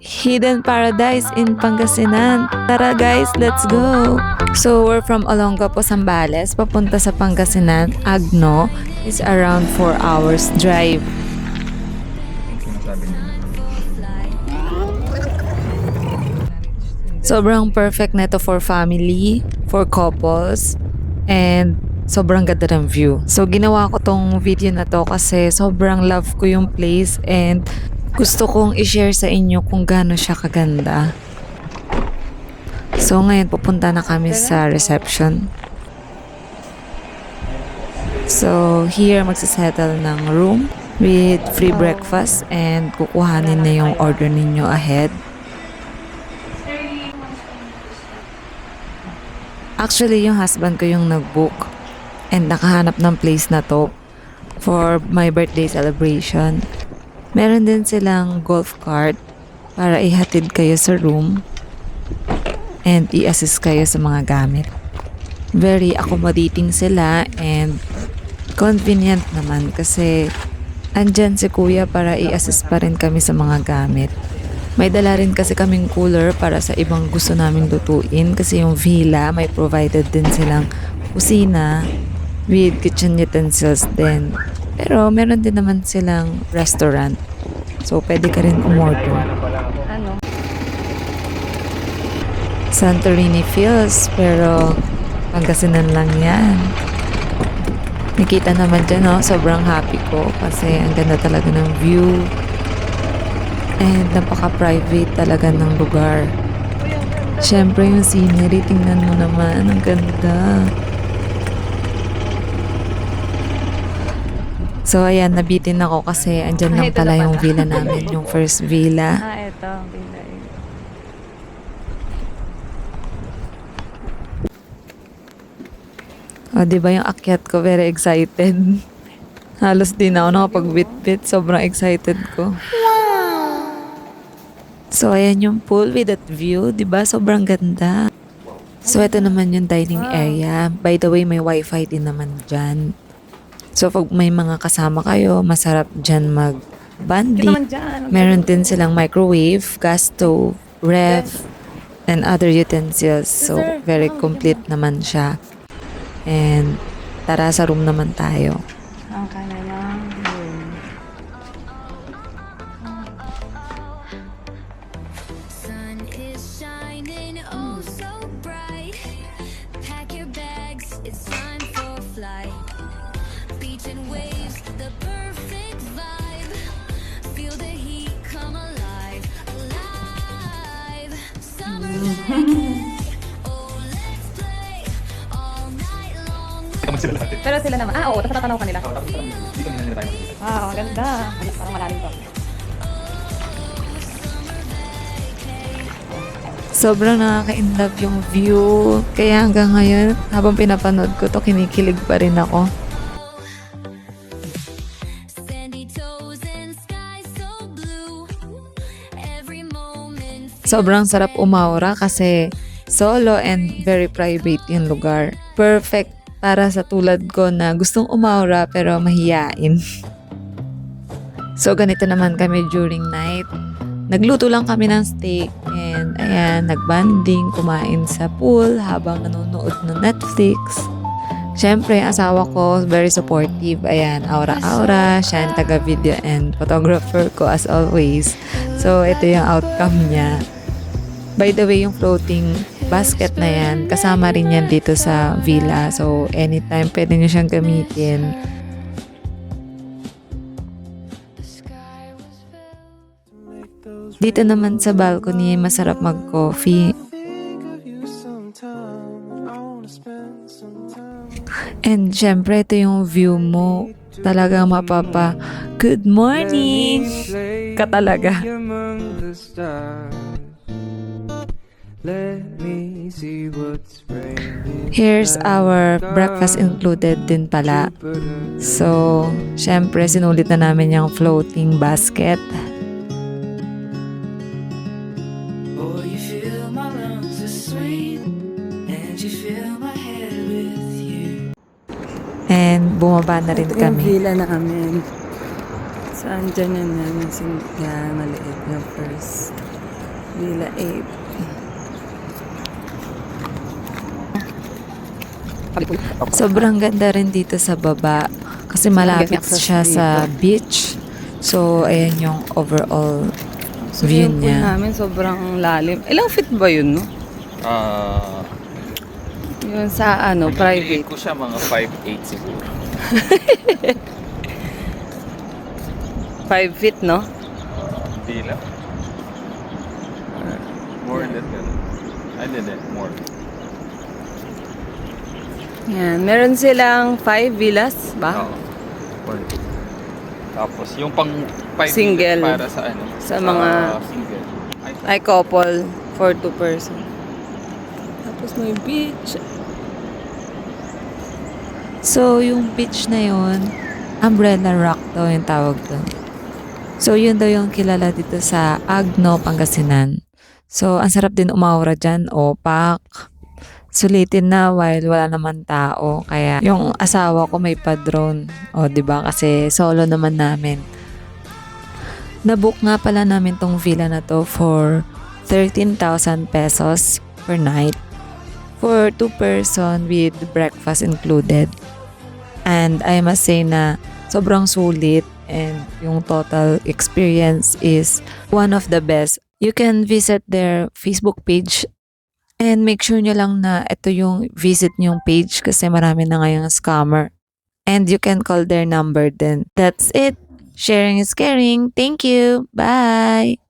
hidden paradise in Pangasinan. Tara guys, let's go! So we're from Olongapo, Zambales, papunta sa Pangasinan. Agno is around 4 hours drive. Sobrang perfect neto for family, for couples, and sobrang ganda ng view. So ginawa ko tong video na to kasi sobrang love ko yung place and gusto kong i-share sa inyo kung gaano siya kaganda. So ngayon pupunta na kami sa reception. So here magsasettle ng room with free breakfast and kukuhanin na yung order ninyo ahead. Actually, yung husband ko yung nag-book and nakahanap ng place na to for my birthday celebration. Meron din silang golf cart para ihatid kayo sa room and i-assist kayo sa mga gamit. Very accommodating sila and convenient naman kasi andyan si kuya para i-assist pa rin kami sa mga gamit. May dala rin kasi kaming cooler para sa ibang gusto naming lutuin kasi yung villa may provided din silang kusina with kitchen utensils din. Pero meron din naman silang restaurant. So pwede ka rin umorder. Santorini feels pero Pangasinan lang yan. Nakita naman dyan, no? Sobrang happy ko kasi ang ganda talaga ng view. And napaka-private talaga ng lugar. Siyempre yung scenery, tingnan mo naman, ang ganda. So ayan, nabitin ako kasi andyan lang pala yung villa namin, yung first villa. Ito, villa. O, diba yung akyat ko, very excited. Halos din ako nakapag-bit-bit, sobrang excited ko. So, ayan yung pool with that view. Diba? Sobrang ganda. So, ito naman yung dining area. By the way, may wifi din naman dyan. So, pag may mga kasama kayo, masarap dyan mag-banding. Meron din silang microwave, gas stove, ref, and other utensils. So, very complete naman siya. And, tara sa room naman tayo. Ang kanilang room. Pero sila naman. Oo, tapos tatanaw ka nila. Wow, ganda. Parang malalim to. Sobrang nakaka-inlove yung view. Kaya hanggang ngayon, habang pinapanood ko to, kinikilig pa rin ako. Sobrang sarap umaura kasi solo and very private yung lugar. Perfect para sa tulad ko na gustong umaura pero mahiyain. So ganito naman kami during night. Nagluto lang kami ng steak and ayan, nagbanding, kumain sa pool habang nanonood ng Netflix. Siyempre, asawa ko, very supportive. Ayan, aura-aura, siya ang taga-video and photographer ko as always. So, ito yung outcome niya. By the way, yung floating basket na yan, kasama rin yan dito sa villa. So, anytime pwede nyo siyang gamitin. Dito naman sa balcony, masarap mag-coffee. And syempre, ito yung view mo. Talagang mapapa, good morning! Ka talaga. Here's our breakfast included din pala. So, syempre, sinulit na namin yung floating basket. And bumaba na rin Ito kami. yung villa namin. Saan dyan yan namin? Maliit na first. Villa 8. Sobrang ganda rin dito sa baba kasi malapit access siya sa beach. So, ayan yung overall view Swimming pool niya. namin sobrang lalim. Ilang feet ba yun, no? Ah, Yun sa pag-ibig private. ko siya mga 5'8 siguro. 5 feet, no? Hindi lang. More than that. I did it more. Yan. Meron silang 5 villas ba? Oo. Or- Tapos yung pang 5 Single. para sa ano? Sa mga- single. Ay, couple for 2 person. Tapos may beach. So, yung beach na yun, Umbrella Rock daw yung tawag doon. So, yun daw yung kilala dito sa Agno, Pangasinan. So, ang sarap din umawra dyan, opak. Sulitin na while wala naman tao. Kaya yung asawa ko may pa-drone. O, di ba? Kasi solo naman namin. Nabook nga pala namin tong villa na to for 13,000 pesos per night. For 2 person with breakfast included. And I must say na sobrang sulit and yung total experience is one of the best. You can visit their Facebook page and make sure nyo lang na ito yung visit nyong page kasi marami na ngayong scammer. And you can call their number then. That's it. Sharing is caring. Thank you. Bye.